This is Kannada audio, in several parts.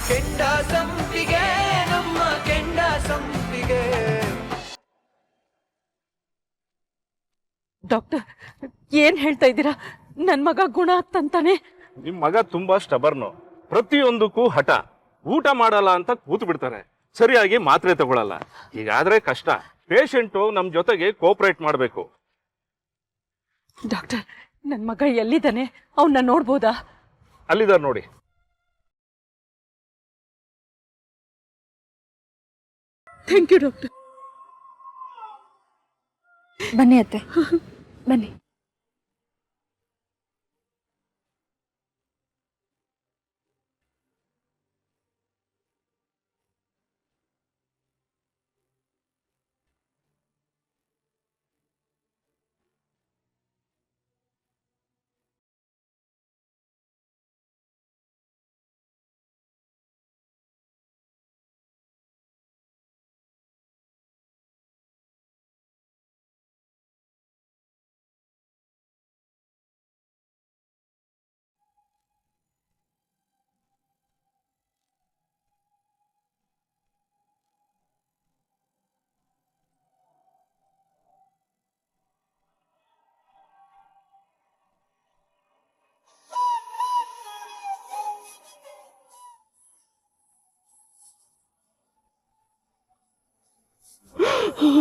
ಕೆಂಡ ಸಂಪಿಗೆ ನಮ್ಮ ಕೆಂಡ ಸಂಪಿಗೆ. ಡಾಕ್ಟರ್ ಏನ್ ಹೇಳ್ತಾ ಇದ್ದೀರಾ? ನನ್ ಮಗ ಗುಣ ಆಗ್ತಂತಾನೆ? ನಿಮ್ ಮಗ ತುಂಬಾ ಸ್ಟಬರ್ನು, ಪ್ರತಿಯೊಂದಕ್ಕೂ ಹಠ. ಊಟ ಮಾಡಲ್ಲ ಅಂತ ಕೂತು ಬಿಡ್ತಾರೆ, ಸರಿಯಾಗಿ ಮಾತ್ರೆ ತಗೊಳಲ್ಲ. ಹೀಗಾದ್ರೆ ಕಷ್ಟ. ಪೇಷಂಟು ನಮ್ ಜೊತೆಗೆ ಕೋಆಪರೇಟ್ ಮಾಡಬೇಕು. ಡಾಕ್ಟರ್ ನನ್ ಮಗ ಎಲ್ಲಿದ್ದಾನೆ? ಅವನ್ನ ನೋಡ್ಬೋದಾ? ಅಲ್ಲಿದ್ದಾರೆ ನೋಡಿ. Thank you doctor. ಬನ್ನಿ ಅತ್ತೆ, ಬನ್ನಿ.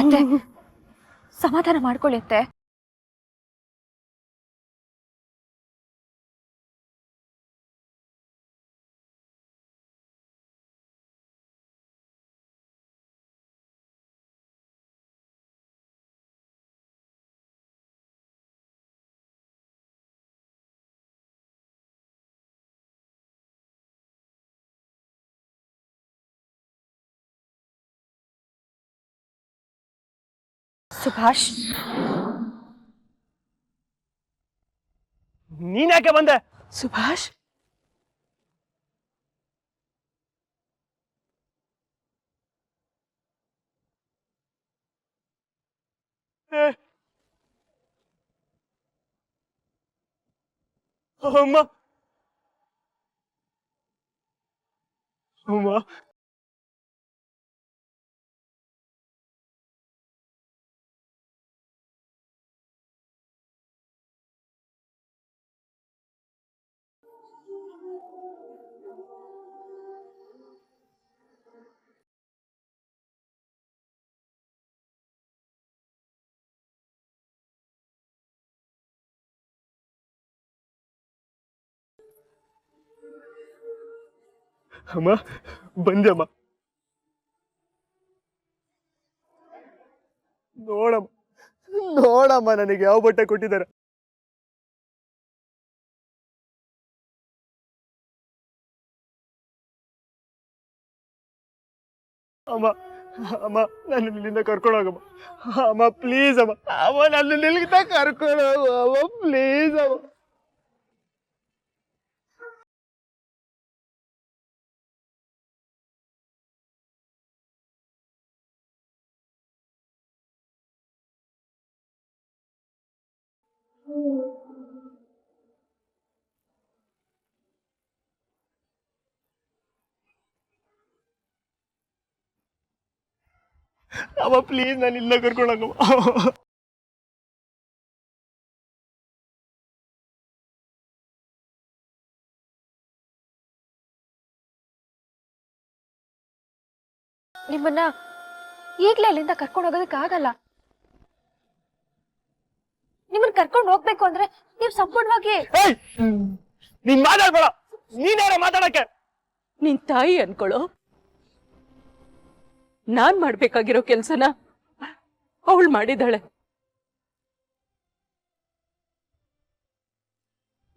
ಅತ್ತೆ ಸಮಾಧಾನ ಮಾಡ್ಕೊಳ್ಳಿ ಅತ್ತೆ. ಸುಭಾಷ್, ನೀನ್ಯಾಕೆ ಬಂದೆ? ಸುಭಾಷ್, ಅಮ್ಮ ಅಮ್ಮ ಅಮ್ಮ ಬಂದಮ್ಮ. ನೋಡಮ್ಮ ನೋಡಮ್ಮ ನನಗೆ ಯಾವ ಬಟ್ಟೆ ಕೊಟ್ಟಿದ್ದಾರೆ. ಅಮ್ಮ ಅಮ್ಮ ನನ್ನ ಇಲ್ಲಿಂದ ಕರ್ಕೊಂಡೋಗಮ್ಮ. ಅಮ್ಮ ಪ್ಲೀಸ್ ಅಮ್ಮ, ಅಮ್ಮ ನನ್ನ ಇಲ್ಲಿಂದ ಕರ್ಕೊಂಡೋಗು ಅಮ್ಮ ಪ್ಲೀಸ್ ಅಮ್ಮ. ಅಮ್ಮ ಪ್ಲೀಸ್ ನಾನು ಇಲ್ಲ ಕರ್ಕೊಂಡೋಗಮ್ಮ. ನಿಮ್ಮನ್ನ ಈಗ್ಲೇ ಅಲ್ಲಿಂದ ಕರ್ಕೊಂಡು ಹೋಗೋದಕ್ಕೆ ಆಗಲ್ಲ. ನಿಮ್ಮನ್ನ ಕರ್ಕೊಂಡು ಹೋಗ್ಬೇಕು ಅಂದ್ರೆ ನೀವು ಸಂಪೂರ್ಣವಾಗಿ ನೀನ್ ಮಾತಾಡ್ಬೇಡ. ನೀನ್ಯಾರ ಮಾತಾಡಕ್ಕೆ? ನಿನ್ ತಾಯಿ ಅನ್ಕೊಳ್ಳೋ. ನಾನ್ ಮಾಡ್ಬೇಕಾಗಿರೋ ಕೆಲ್ಸನ ಅವಳು ಮಾಡಿದಾಳೆ.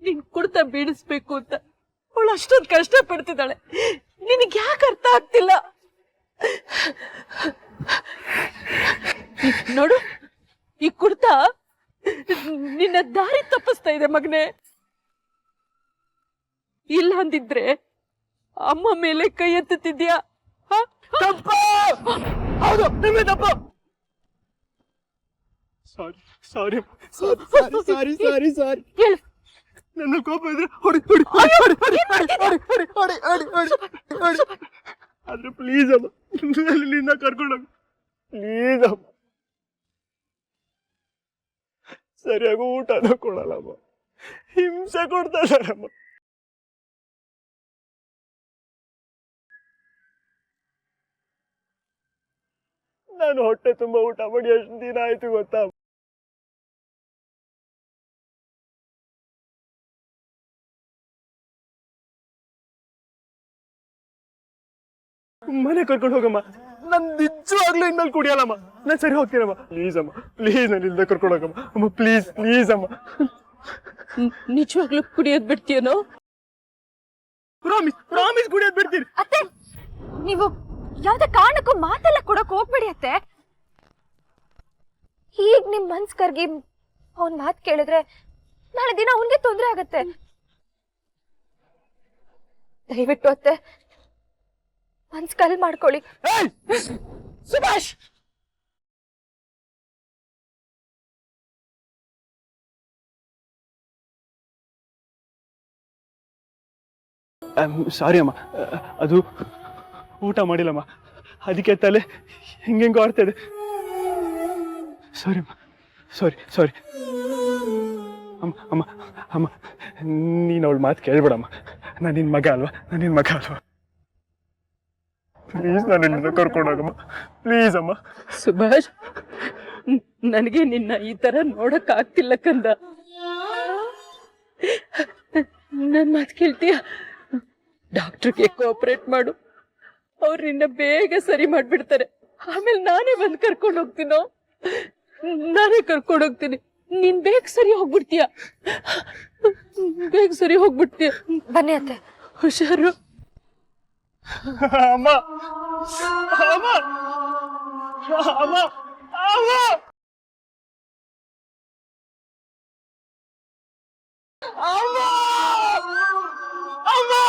ನಿನ್ ಕುಡ್ತ ಬೀಳಿಸ್ಬೇಕು ಅಂತ ಅವಳು ಅಷ್ಟೊಂದು ಕಷ್ಟ ಪಡ್ತಿದ್ದಾಳೆ. ನಿನಗೆ ಯಾಕೆ ಅರ್ಥ ಆಗ್ತಿಲ್ಲ? ನೋಡು, ಈ ಕುಡ್ತ ನಿನ್ನ ದಾರಿ ತಪ್ಪಿಸ್ತಾ ಇದೆ ಮಗನೇ. ಇಲ್ಲ ಅಂದಿದ್ರೆ ಅಮ್ಮ ಮೇಲೆ ಕೈ ಎತ್ತುತ್ತಿದ್ಯಾ? ತಪ್ಪು, ಹೌದು ನಿಮ್ಮೇ ತಪ್ಪು. ಸಾರಿ ಸಾರಿ ಸಾರಿ ಸಾರಿ ಸಾರಿ ಸಾರಿ. ಹೇಳು, ನನ್ನ ಕೋಪ ಇದ್ರೆ ಹೊಡಿ ಹೊಡಿ ಹೊಡಿ ಹೊಡಿ ಹೊಡಿ ಹೊಡಿ ಹೊಡಿ ಹೊಡಿ ಹೊಡಿ ಹೊಡಿ ಹೊಡಿ ಆದ್ರೆ ಪ್ಲೀಸ್ ಅಮ್ಮ ಅಲ್ಲಿಂದ ಕರ್ಕೊಂಡೋಗಿ ಪ್ಲೀಸ್ ಅಮ್ಮ. ಸರಿಯಾಗಿ ಊಟನೂ ಕೊಡಲ್ಲಮ್ಮ, ಹಿಂಸೆ ಕೊಡ್ತಾ ಇದ್ದಾರಮ್ಮ. ನಾನು ಹೊಟ್ಟೆ ತುಂಬ ಊಟ ಮಾಡಿ ಎಷ್ಟು ದಿನ ಆಯ್ತು ಗೊತ್ತಾ? ಮನೆ ಕರ್ಕೊಂಡು ಹೋಗಮ್ಮ. ನಾನು ನಿಜವಾಗ್ಲೂ ಇನ್ಮೇಲೆ ಕುಡಿಯಲ್ಲಮ್ಮ. ನಾನು ಸರಿ ಹೋಗ್ತೀನಮ್ಮ. ಪ್ಲೀಸ್ ಅಮ್ಮ, ಪ್ಲೀಸ್ ನಾನು ಇಲ್ದ ಕರ್ಕೊಂಡು ಹೋಗಮ್ಮ ಅಮ್ಮ. ಪ್ಲೀಸ್ ಪ್ಲೀಸ್ ಅಮ್ಮ. ನಿಜವಾಗ್ಲೂ ಕುಡಿಯೋದ್ ಬಿಡ್ತೀಯನೋ? ಪ್ರಾಮಿಸ್ ಪ್ರಾಮಿಸ್ ಕುಡಿಯೋದ್ ಬಿಡ್ತೀನಿ. ಅತ್ತೆ, ನೀವು ಯಾವ್ದೇ ಕಾರಣಕ್ಕೂ ಮಾತೆಲ್ಲ ಕೊಡಕ್ ಹೋಗ್ಬೇಡಿ ಅತ್ತೆ. ಈಗ ನಿಮ್ ಮನ್ಸ್ ಕರ್ಗಿ ಅವ್ನ್ ಮಾತ್ ಕೇಳಿದ್ರೆ ನಾಳೆ ದಿನ ಅವನ್ಗೆ ತೊಂದ್ರೆ ಆಗತ್ತೆ. ದಯವಿಟ್ಟು ಅತ್ತೆ ಮನ್ಸ್ ಕಲ್ ಮಾಡ್ಕೊಳ್ಳಿ. ಸುಭಾಷ್, ಸಾರಿ ಅಮ್ಮ, ಅದು ಊಟ ಮಾಡಿಲ್ಲಮ್ಮ, ಅದಕ್ಕೆ ತಲೆ ಹೆಂಗೆಂಗೋ ಆಡ್ತಾ ಇದೆ. ಸಾರಿ ಅಮ್ಮ, ಸಾರಿ ಸಾರಿ ಅಮ್ಮ. ಅಮ್ಮ ಅಮ್ಮ ನೀನು ಅವಳ ಮಾತು ಕೇಳ್ಬೇಡಮ್ಮ. ನಾನು ನಿನ್ನ ಮಗ ಅಲ್ವಾ, ನಾನು ನಿನ್ನ ಮಗ ಅಲ್ವಾ? ಪ್ಲೀಸ್ ನಾನು ಇಲ್ಲಿಂದ ಕರ್ಕೊಂಡೋಗಮ್ಮ, ಪ್ಲೀಸ್ ಅಮ್ಮ. ಸುಭಾಷ್, ನನಗೆ ನಿನ್ನ ಈ ತರ ನೋಡಕ್ ಆಗ್ತಿಲ್ಲ ಕಂದ. ನನ್ ಮಾತು ಕೇಳ್ತೀಯ? ಡಾಕ್ಟರ್ಗೆ ಕೋಆಪರೇಟ್ ಮಾಡು, ಅವ್ರು ನಿನ್ನ ಬೇಗ ಸರಿ ಮಾಡ್ಬಿಡ್ತಾರೆ. ಆಮೇಲೆ ನಾನೇ ಬಂದು ಕರ್ಕೊಂಡು ಹೋಗ್ತೀನೋ? ನಾನೇ ಕರ್ಕೊಂಡು ಹೋಗ್ತೀನಿ. ನೀನ್ ಬೇಗ ಸರಿ ಹೋಗ್ಬಿಡ್ತೀಯ, ಬೇಗ ಸರಿ ಹೋಗ್ಬಿಡ್ತೀಯ. ಬನ್ನಿ ಅತ್ತೆ. ಹುಷಾರು. ಅಮ್ಮ ಅಮ್ಮ ಅಮ್ಮ ಅಮ್ಮ ಅಮ್ಮ ಅಮ್ಮ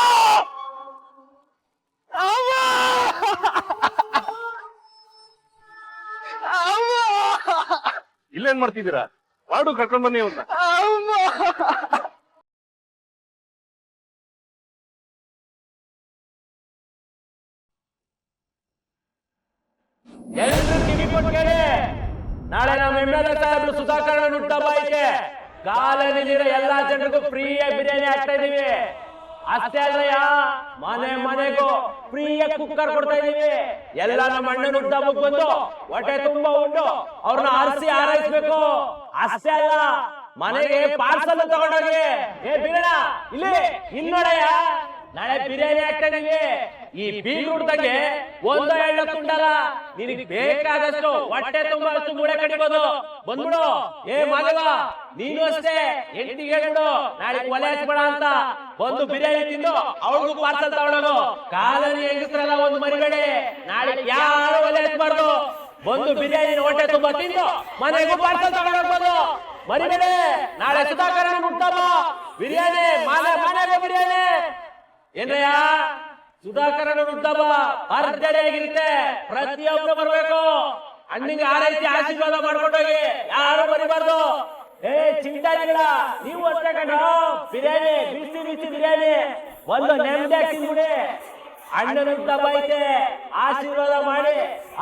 ಇಲ್ಲೇನ್ ಮಾಡ್ತಿದ್ದೀರಾ? ವಾರ್ಡು ಕರ್ಕೊಂಡ್ ಬನ್ನಿ ಅವ್ರನ್ನ. ಎಲ್ಲರೂ ಕಿವಿ ಕೊಟ್ಕೇಳಿ. ನಾಳೆ ನಮ್ಮ MLA ಸಾಹೇಬ್ರು ಸುಧಾಕರ್ ಹುಟ್ಟಹಬ್ಬ ಐತೆ. ಕಾಲನಿಲಿರೋ ಎಲ್ಲಾ ಜನರಿಗೂ ಫ್ರೀಯಾಗಿ ಬಿರಿಯಾನಿ ಹಾಕ್ತಾ ಇದೀವಿ. ಅಷ್ಟೇ ಅಲ್ಲಯ್ಯ, ಮನೆ ಮನೆಗೂ ಫ್ರೀಯಾಗಿ ಕುಕ್ಕರ್ ಕೊಡ್ತಾ ಇದೀವಿ. ಎಲ್ಲ ನಮ್ಮ ಅಣ್ಣನ ಹುಟ್ಟಹಬ್ಬಕ್ಕೆ ಬಂದು ಹೊಟ್ಟೆ ತುಂಬಾ ಉಂಡು ಅವ್ರನ್ನ ಆರಿಸಿ ಆರೈಸ್ಬೇಕು. ಅಷ್ಟೇ ಅಲ್ಲ, ಮನೆಗೆ ಪಾರ್ಸಲ್ ತಗೊಂಡೋಗಿ. ಏ ಬೀರಣ್ಣ, ಇಲ್ಲಿ ನೋಡಯ್ಯ, ನಾಳೆ ಬಿರಿಯಾನಿ ಹಾಕ್ತಾ ಇದೀವಿ. ಈ ಬೀಗ್ ಹುಡ್ದಂಗೆ ಒಂದು ಎಳ್ಳು ತುಂಡಲ್ಲ, ನಿನಗೆ ಬೇಕಾದಷ್ಟು ಹೊಟ್ಟೆ ತುಂಬಾ ಅಷ್ಟು ಮೂಡೆ ಕಡಿಬೋದು. ಬಂದ್ಬಿಡು. ಏ ಮಾಧವ, ನೀನು ಅಷ್ಟೇ ಹೆಂಡತಿಗೆ ಹೇಳ್ಬಿಡು ನಾಳೆ ಒಲೆ ಹಚ್ಬೇಡ ಅಂತ. ಬಂದು ಬಿರಿಯಾನಿ ತಿಂದು ಅವ್ರಿಗೂ ಪಾರ್ಸಲ್ ತಗೊಂಡೋಗು. ಕಾಲನಿ ಹೆಂಗಸ್ರಲ್ಲ ಒಂದು ಮರಿಬೇಡಿ, ನಾಳೆ ಯಾರು ಒಲೆ ಹಚ್ಬಾರ್ದು. ಬಂದು ಬಿರಿಯಾನಿ ಹೊಟ್ಟೆ ತುಂಬಾ ತಿಂದು ಮನೆಗೂ ಪಾರ್ಸಲ್ ತಗೊಂಡೋಗ್ಬೋದು. ಮರಿಬೇಡಿ, ನಾಳೆ ಸುಧಾಕರನ ಹುಟ್ಟಹಬ್ಬ. ಬಿರಿಯಾನಿ ಮನೆಗೆ ಬಿರಿಯಾನಿ. ಏನ್ರಯ್ಯ, ಸುಧಾಕರನ ಹುಟ್ಟಹಬ್ಬ ಭರ್ಜರಿಯಾಗಿರುತ್ತೆ. ಪ್ರತಿಯೊಬ್ರು ಬರ್ಬೇಕು. ಅಣ್ಣಿಗೆ ಆರೈಸಿ ಆಶೀರ್ವಾದ ಮಾಡ್ಕೊಂಡೋಗಿ, ಯಾರು ಬರಿಬಾರ್ದು. ಏ ಚಿಂತಾರಿಗಳ, ನೀವು ಅಷ್ಟೇ ಕಂಡು ಬಿರಿಯಾನಿ, ಬಿಸಿ ಬಿಸಿ ಬಿರಿಯಾನಿ ಒಂದು ನೆಮ್ಮದಿಯಾಗಿ ತಿಂದ್ಬಿಡಿ. ಅಣ್ಣನ ಹುಟ್ಟಹಬ್ಬ ಐತೆ, ಆಶೀರ್ವಾದ ಮಾಡಿ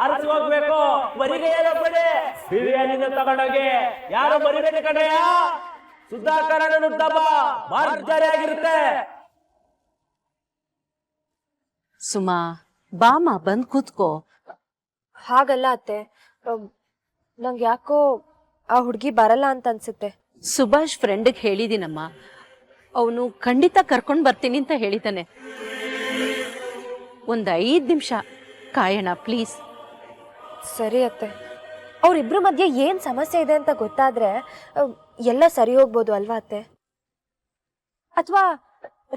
ಅರ್ಥ ಹೋಗ್ಬೇಕು. ಬರಿಗೆ ಹೋಗ್ಬೇಡಿ, ಬಿರಿಯಾನಿನ ತಗೊಂಡೋಗಿ. ಯಾರು ಬರಿಬೇಡಿ ಕಣಯ್ಯ. ಸುಧಾಕರನ ಹುಟ್ಟಹಬ್ಬ ಭರ್ಜರಿಯಾಗಿರುತ್ತೆ. ಸುಮಾ, ಬಾಮ ಬಂದ್ ಕೂತ್ಕೋ. ಹಾಗಲ್ಲ ಅತ್ತೆ, ನಂಗೆ ಯಾಕೋ ಆ ಹುಡುಗಿ ಬರಲ್ಲ ಅಂತ ಅನ್ಸುತ್ತೆ. ಸುಭಾಷ್ ಫ್ರೆಂಡ್ಗೆ ಹೇಳಿದೀನಮ್ಮ, ಅವನು ಖಂಡಿತ ಕರ್ಕೊಂಡ್ ಬರ್ತೀನಿ ಅಂತ ಹೇಳಿದಾನೆ. ಒಂದ್ 5 ನಿಮಿಷ ಕಾಯೋಣ ಪ್ಲೀಸ್. ಸರಿ ಅತ್ತೆ. ಅವ್ರಿಬ್ರ ಮಧ್ಯೆ ಏನ್ ಸಮಸ್ಯೆ ಇದೆ ಅಂತ ಗೊತ್ತಾದ್ರೆ ಎಲ್ಲ ಸರಿ ಹೋಗ್ಬೋದು ಅಲ್ವಾ ಅತ್ತೆ? ಅಥವಾ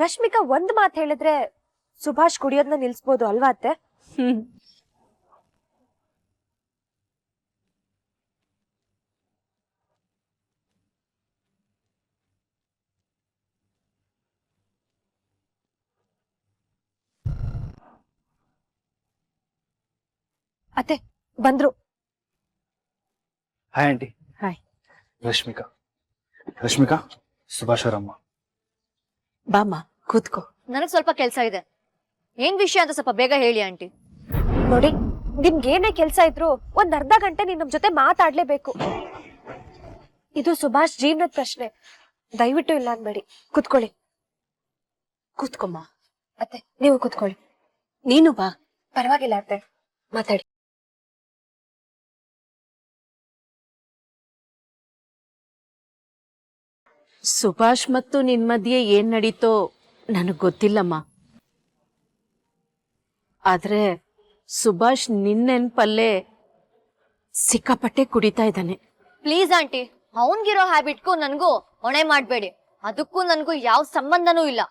ರಶ್ಮಿಕಾ ಒಂದ್ ಮಾತು ಹೇಳಿದ್ರೆ ಸುಭಾಷ್ ಕುಡಿಯೋದನ್ನ ನಿಲ್ಸ್ಬೋದು ಅಲ್ವಾ ಅತ್ತೆ? ಅತ್ತೆ ಬಂದ್ರು. Hi aunty. Hi. Rashmika, Rashmika Subhash ಅವರಮ್ಮ. ಬಾಮ್ಮ ಕೂತ್ಕೋ. ನನಗ್ ಸ್ವಲ್ಪ ಕೆಲ್ಸ ಇದೆ. ಏನ್ ವಿಷಯ ಅಂತ ಸ್ವಲ್ಪ ಬೇಗ ಹೇಳಿ ಆಂಟಿ. ನೋಡಿ, ನಿಮ್ಗೆ ಏನೇ ಕೆಲ್ಸ ಇದ್ರು ಒಂದ್ ಅರ್ಧ ಗಂಟೆ ನೀನ್ ನಮ್ ಜೊತೆ ಮಾತಾಡ್ಲೇಬೇಕು. ಇದು ಸುಭಾಷ್ ಜೀವನದ ಪ್ರಶ್ನೆ, ದಯವಿಟ್ಟು ಇಲ್ಲ ಅನ್ಬೇಡಿ. ಕುತ್ಕೊಳ್ಳಿ. ಕೂತ್ಕೊಮ್ಮ. ಅತ್ತೆ, ನೀವು ಕುತ್ಕೊಳ್ಳಿ. ನೀನು ಬಾ. ಪರವಾಗಿಲ್ಲ ಅತ್ತೆ, ಮಾತಾಡಿ. ಸುಭಾಷ್ ಮತ್ತು ನಿನ್ ಮಧ್ಯೆ ಏನ್ ನಡೀತೋ ನನಗ್ ಗೊತ್ತಿಲ್ಲಮ್ಮ. ಆದ್ರೆ ಸುಭಾಷ್ ನಿನ್ ನೆನ್ಪಲ್ಲೇ ಸಿಕ್ಕಾಪಟ್ಟೆ ಕುಡಿತಾ ಇದ್ದಾನೆ. ಪ್ಲೀಸ್ ಆಂಟಿ, ಅವನ್ಗಿರೋ ಹ್ಯಾಬಿಟ್ಗೂ ನನ್ಗೂ ಹೊಣೆ ಮಾಡ್ಬೇಡಿ. ಅದಕ್ಕೂ ನನ್ಗೂ ಯಾವ ಸಂಬಂಧನೂ ಇಲ್ಲ.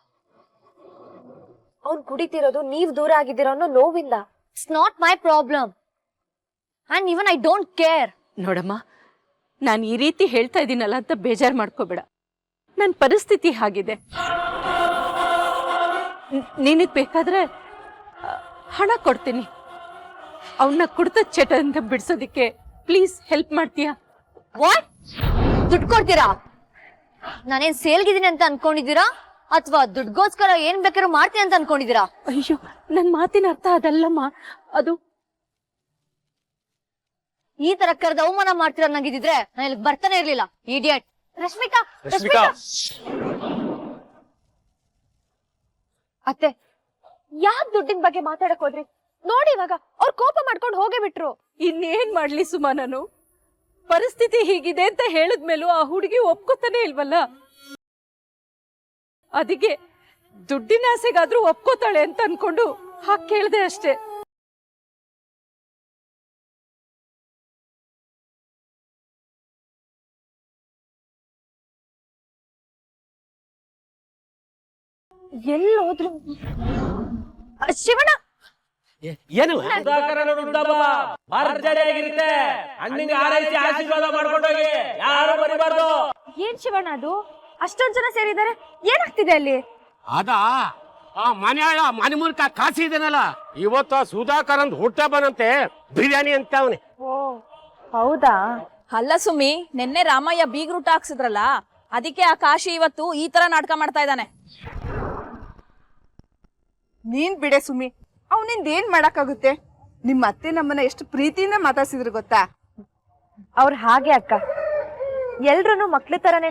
ಅವ್ನ್ ಕುಡಿತಿರೋದು ನೀವ್ ದೂರ ಆಗಿದ್ದೀರೋ ಅನ್ನೋ ನೋವಿಂದ. It's not my problem and even I don't care. ನೋಡಮ್ಮ, ನಾನು ಈ ರೀತಿ ಹೇಳ್ತಾ ಇದ್ದೀನಲ್ಲ ಅಂತ ಬೇಜಾರ್ ಮಾಡ್ಕೋಬೇಡ. ನನ್ನ ಪರಿಸ್ಥಿತಿ ಹಾಗಿದೆ. ನಿನಗ್ ಬೇಕಾದ್ರೆ ಹಣ ಕೊಡ್ತೀನಿ. ಅವನ್ನ ಕುಡ್ತ ಚಟದಿಂದ ಬಿಡ್ಸೋದಿಕ್ಕೆ ಪ್ಲೀಸ್ ಹೆಲ್ಪ್ ಮಾಡ್ತೀಯಾ? ವಾಟ್? ದುಡ್ಡು ಕೊಡ್ತೀರಾ? ನಾನೇನ್ ಸೇಲ್ಗಿದ್ದೀನಿ ಅಂತ ಅನ್ಕೊಂಡಿದ್ದೀರಾ ಅಥವಾ ದುಡ್ಗೋಸ್ಕರ ಏನ್ ಬೇಕಾದ್ರೂ ಮಾಡ್ತೀನಿ ಅಂತ ಅನ್ಕೊಂಡಿದ್ದೀರಾ? ಅಯ್ಯೋ, ನನ್ ಮಾತಿನ ಅರ್ಥ ಅದಲ್ಲಮ್ಮ. ಅದು ಈ ತರ ಕರೆದ ಅವಮಾನ ಮಾಡ್ತೀರ ನಂಗಿದ್ರೆ ನಾನು ಇಲ್ಲಿ ಬರ್ತಾನೆ ಇರ್ಲಿಲ್ಲ. ಇಡಿಯಟ್. ರಶ್ಮಿಕಾ, ಅತ್ತೆ, ಯಾಕ್ ದುಡ್ಡಿನ ಬಗ್ಗೆ ಮಾತಾಡಕ್ ಹೋದ್ರಿ? ನೋಡಿ, ಇವಾಗ ಅವ್ರ ಕೋಪ ಮಾಡ್ಕೊಂಡು ಹೋಗೇ ಬಿಟ್ರು. ಇನ್ನೇನ್ ಮಾಡ್ಲಿ ಸುಮಾ, ನಾನು ಪರಿಸ್ಥಿತಿ ಹೀಗಿದೆ ಅಂತ ಹೇಳಿದ್ಮೇಲೂ ಆ ಹುಡುಗಿ ಒಪ್ಕೋತಾನೆ ಇಲ್ವಲ್ಲ. ಅದಕ್ಕೆ ದುಡ್ಡಿನ ಆಸೆಗಾದ್ರೂ ಒಪ್ಕೋತಾಳೆ ಅಂತ ಅನ್ಕೊಂಡು ಹಾಗೆ ಕೇಳ್ದೆ ಅಷ್ಟೇ. ಎಲ್ಲೋದ್ರು? ಶಿವಣ್ಣ, ಏನು ಭರ್ಜರಿಯಾಗಿರುತ್ತೆ. ಹಣ್ಣಿಗೆ ಆರೈಸಿ ಆಶೀರ್ವಾದ ಮಾಡ್ಕೊಂಡೋಗಿ, ಯಾರು ಬರಿಬಾರ್ದು. ಏನ್ ಶಿವಣ್ಣ ಅದು? ಅಷ್ಟೊಂದ್ ಜನ ಸೇರಿದ್ದಾರೆ, ಏನಾಗ್ತಿದೆ ಅಲ್ಲಿ? ಅದ ಆ ಮನೆ ಮೂಲಕ ಕಾಸಿ ಇದೆನಲ್ಲ, ಇವತ್ತು ಸುಧಾಕರ್ ಅಂತ ಹುಟ್ಟ ಬಂದಂತೆ ಬಿರಿಯಾನಿ ಅಂತ ಅವನೇ. ಓ ಹೌದಾ? ಅಲ್ಲ ಸುಮಿ, ನಿನ್ನೆ ರಾಮಯ್ಯ ಬೀಗ್ರೂಟ ಹಾಕ್ಸಿದ್ರಲ್ಲ, ಅದಕ್ಕೆ ಆ ಕಾಶಿ ಇವತ್ತು ಈ ತರ ನಾಟಕ ಮಾಡ್ತಾ ಇದ್ದಾನೆ. ನೀನ್ ಬಿಡೆ ಸುಮಿ, ಅವನಿಂದ ಏನ್ ಮಾಡಕ್ಕಾಗುತ್ತೆ? ನಿಮ್ಮ ಅತ್ತೆ ನಮ್ಮನ್ನ ಎಷ್ಟು ಪ್ರೀತಿಯಿಂದ ಮಾತಾಡ್ಸಿದ್ರು ಗೊತ್ತಾ? ಅವ್ರ ಹಾಗೆ ಅಕ್ಕ, ಎಲ್ರು ಮಕ್ಳ ತರನೇ